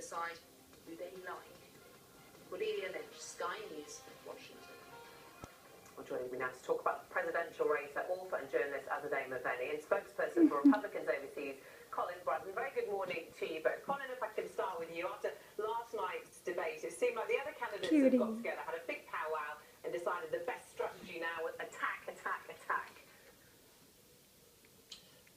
decide who they like. Cordelia Lynch, Sky News, Washington. Well, joining me now to talk about the presidential race are author and journalist Azadeh Moaveni and spokesperson for Republicans overseas, Colin Brunton. Very good morning to you both. Colin, if I can start with you. After last night's debate, it seemed like the other candidates have got together, had a big powwow and decided the best strategy now was attack, attack, attack.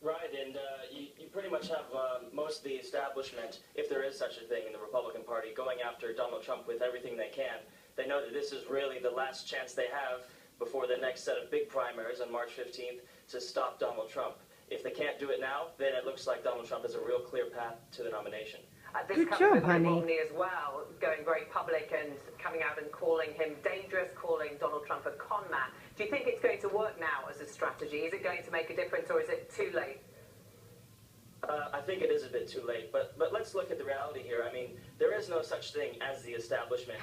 Right, and you pretty much have most of the establishment, if there is such a thing in the Republican Party, going after Donald Trump with everything they can. They know that this is really the last chance they have before the next set of big primaries on March 15th to stop Donald Trump. If they can't do it now, then it looks like Donald Trump has a real clear path to the nomination. This comes with Mitt Romney as well, going very public and coming out and calling him dangerous, calling Donald Trump a con man. Do you think it's going to work now as a strategy? Is it going to make a difference, or is it too late? I think it is a bit too late, but let's look at the reality here. I mean, there is no such thing as the establishment.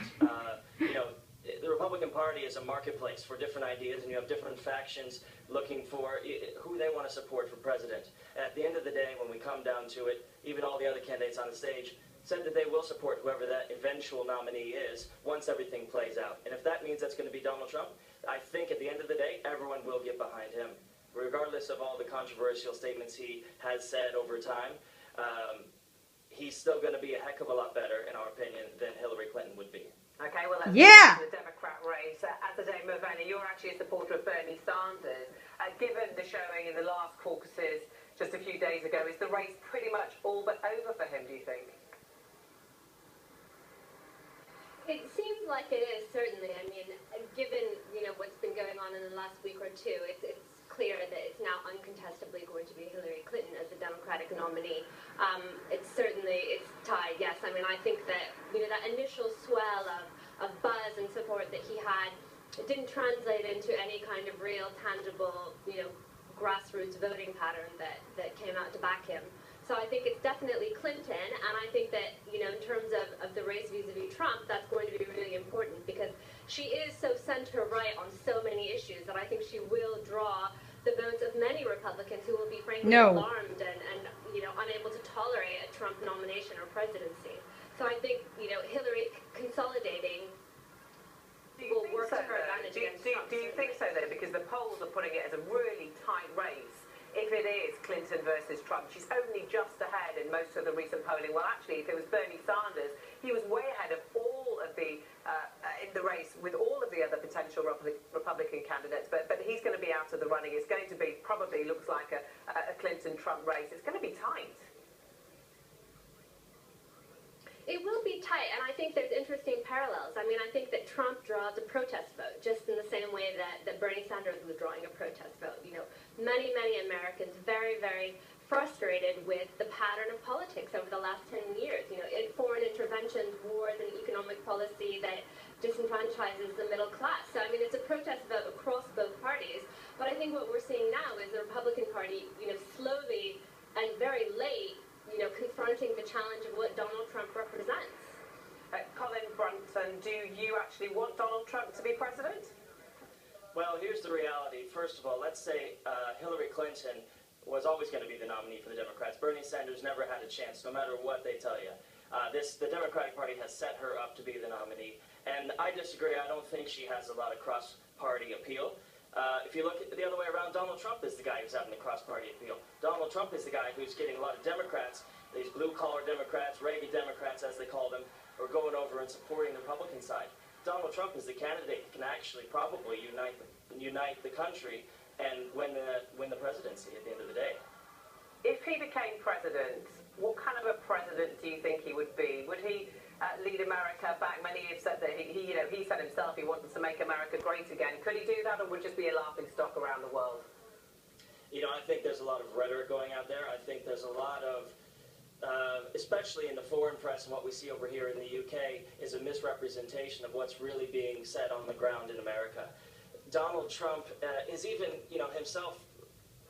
The Republican Party is a marketplace for different ideas, and you have different factions looking for who they want to support for president. And at the end of the day, when we come down to it, even all the other candidates on the stage said that they will support whoever that eventual nominee is once everything plays out. And if that means that's going to be Donald Trump, I think at the end of the day, everyone will get behind him. Regardless of all the controversial statements he has said over time, he's still going to be a heck of a lot better, in our opinion, than Hillary Clinton would be. Okay, well, let's move to the Democrat race. Azadeh Moaveni, you're actually a supporter of Bernie Sanders. Given the showing in the last caucuses just a few days ago, is the race pretty much all but over for him, do you think? It seems like it is, certainly. I mean, given, what's been going on in the last week or two, it's clear that it's now uncontestably going to be Hillary Clinton as the Democratic nominee. It's tied, yes. I mean, I think that, that initial swell of buzz and support that he had, it didn't translate into any kind of real, tangible, grassroots voting pattern that came out to back him. So I think it's definitely Clinton, and I think that, in terms of the race vis-a-vis Trump, that's going to be really important because she is so center-right on so many issues that I think she will draw the votes of many Republicans who will be frankly alarmed and unable to tolerate a Trump nomination or presidency. So I think, Hillary consolidating will work to her advantage against Trump. Do you think so, though? Because the polls are putting it as a really tight race. If it is Clinton versus Trump, she's only just ahead in most of the recent polling. Well, actually, if it was Bernie Sanders, he was way ahead of all of the in the race with all of the other potential Republican candidates. But he's going to be out of the running. It's going to be probably looks like a Clinton-Trump race. It's going to be tight. It will be tight, and I think there's interesting parallels. I mean, I think that Trump draws a protest vote, just in the same way that Bernie Sanders was drawing a protest vote. Many, many Americans very, very frustrated with the pattern of politics over the last 10 years. Foreign interventions, wars, and economic policy that disenfranchises the middle class. So, I mean, it's a protest vote across both parties. But I think what we're seeing now is the Republican Party, slowly and very late, confronting the challenge of what Donald Trump represents. Colin Brunton, do you actually want Donald Trump to be president? Well, here's the reality. First of all, let's say Hillary Clinton was always going to be the nominee for the Democrats. Bernie Sanders never had a chance, no matter what they tell you. The Democratic Party has set her up to be the nominee. And I disagree. I don't think she has a lot of cross-party appeal. If you look at the other way around, Donald Trump is the guy who's having the cross-party appeal. Donald Trump is the guy who's getting a lot of Democrats, these blue-collar Democrats, Reagan Democrats as they call them, who are going over and supporting the Republican side. Donald Trump is the candidate that can actually probably unite the country and win the presidency at the end of the day. If he became president, what kind of a president do you think he would be? Would he lead America back? Many have said that he said himself he wants to make America great again. Could he do that, or would it just be a laughing stock around the world? I think there's a lot of rhetoric going out there. I think there's a lot of, especially in the foreign press and what we see over here in the UK, is a misrepresentation of what's really being said on the ground in America. Donald Trump is even, himself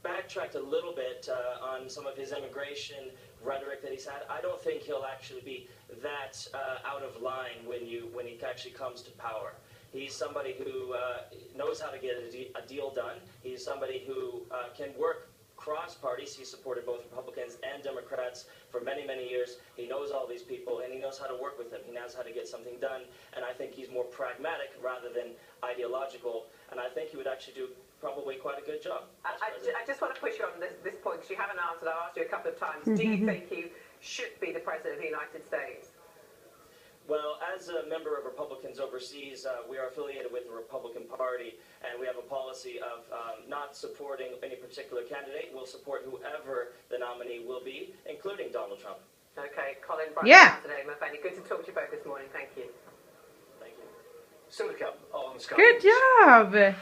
backtracked a little bit on some of his immigration rhetoric that he's had. I don't think he'll actually be that out of line when he actually comes to power. He's somebody who knows how to get a deal done. He's somebody who can work cross parties. He supported both Republicans and Democrats for many, many years. He knows all these people, and he knows how to work with them. He knows how to get something done, and I think he's more pragmatic rather than ideological, and I think he would actually do probably quite a good job. I just want to push you on this point, because you haven't answered. I've asked you a couple of times. Do you think he should be the President of the United States? Well, as a member of Republicans overseas, we are affiliated with the Republican Party, and we have a policy of not supporting any particular candidate. We'll support whoever the nominee will be, including Donald Trump. Okay, Colin Brown, Yeah. today, Mafani. Good to talk to you both this morning. Thank you. Thank you. Still to come on Sky. Good job.